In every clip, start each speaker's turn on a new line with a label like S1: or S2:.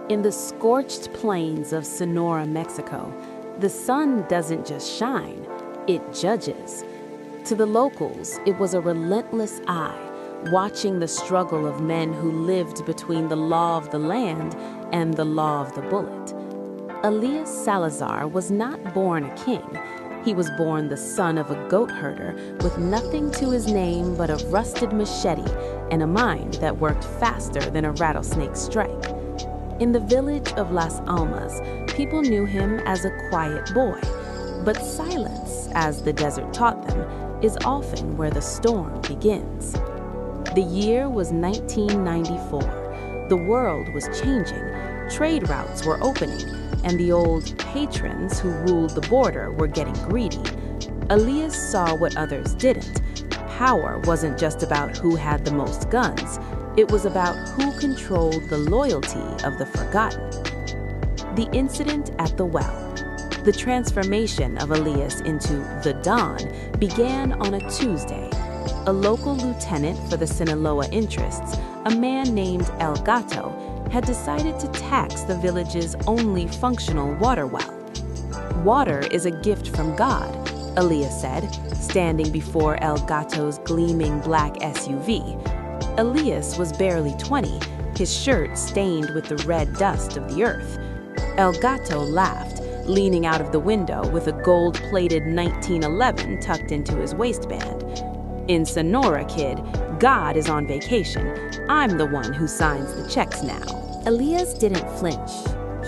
S1: In the scorched plains of Sonora, Mexico, the sun doesn't just shine, it judges. To the locals, it was a relentless eye, watching the struggle of men who lived between the law of the land and the law of the bullet. Elias Salazar was not born a king. He was born the son of a goat herder with nothing to his name but a rusted machete and a mind that worked faster than a rattlesnake's strike. In the village of Las Almas, people knew him as a quiet boy. But silence, as the desert taught them, is often where the storm begins. The year was 1994. The world was changing. Trade routes were opening, and the old patrons who ruled the border were getting greedy. Elias saw what others didn't. Power wasn't just about who had the most guns. It was about who controlled the loyalty of the forgotten. The incident at the well. The transformation of Elias into the Don began on a Tuesday. A local lieutenant for the Sinaloa interests, a man named El Gato, had decided to tax the village's only functional water well. "Water is a gift from God," Elias said, standing before El Gato's gleaming black SUV. Elias was barely 20, his shirt stained with the red dust of the earth. El Gato laughed, leaning out of the window with a gold-plated 1911 tucked into his waistband. "In Sonora, kid, God is on vacation. I'm the one who signs the checks now." Elias didn't flinch.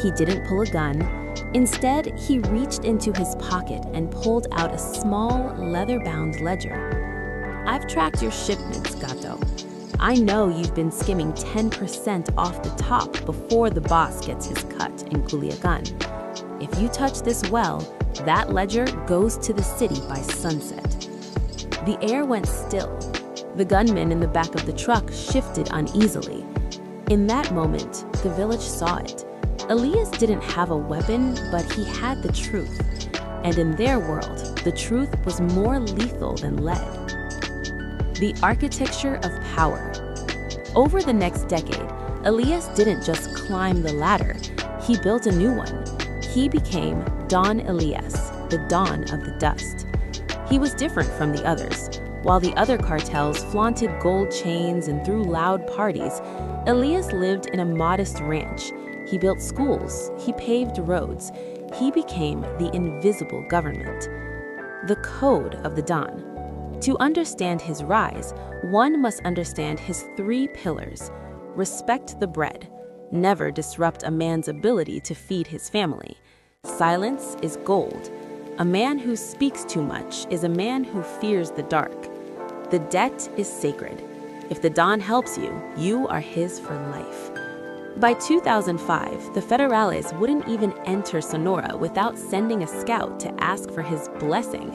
S1: He didn't pull a gun. Instead, he reached into his pocket and pulled out a small, leather-bound ledger. "I've tracked your shipments, Gato. I know you've been skimming 10% off the top before the boss gets his cut in Culiacan. If you touch this well, that ledger goes to the city by sunset." The air went still. The gunman in the back of the truck shifted uneasily. In that moment, the village saw it. Elias didn't have a weapon, but he had the truth. And in their world, the truth was more lethal than lead. The architecture of power. Over the next decade, Elias didn't just climb the ladder, he built a new one. He became Don Elías, the Dawn of the Dust. He was different from the others. While the other cartels flaunted gold chains and threw loud parties, Elias lived in a modest ranch. He built schools, he paved roads. He became the invisible government. The code of the Don. To understand his rise, one must understand his 3 pillars. Respect the bread. Never disrupt a man's ability to feed his family. Silence is gold. A man who speaks too much is a man who fears the dark. The debt is sacred. If the Don helps you, you are his for life. By 2005, the Federales wouldn't even enter Sonora without sending a scout to ask for his blessing.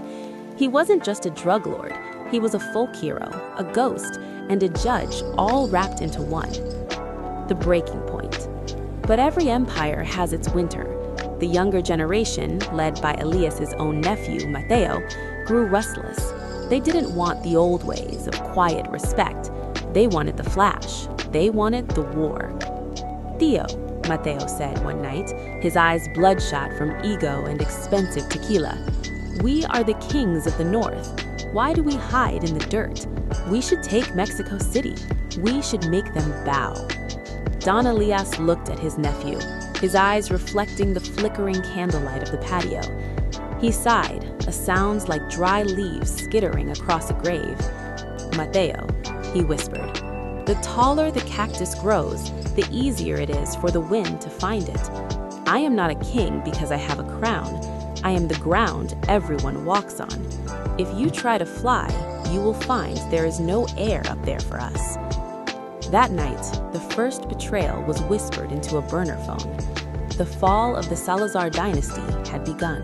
S1: He wasn't just a drug lord. He was a folk hero, a ghost, and a judge, all wrapped into one. The breaking point. But every empire has its winter. The younger generation, led by Elias's own nephew, Mateo, grew restless. They didn't want the old ways of quiet respect. They wanted the flash. They wanted the war. "Tío," Mateo said one night, his eyes bloodshot from ego and expensive tequila, "we are the kings of the north. Why do we hide in the dirt? We should take Mexico City. We should make them bow." Don Elías looked at his nephew, his eyes reflecting the flickering candlelight of the patio. He sighed, a sound like dry leaves skittering across a grave. "Mateo," he whispered, "the taller the cactus grows, the easier it is for the wind to find it. I am not a king because I have a crown. I am the ground everyone walks on. If you try to fly, you will find there is no air up there for us." That night, the first betrayal was whispered into a burner phone. The fall of the Salazar dynasty had begun.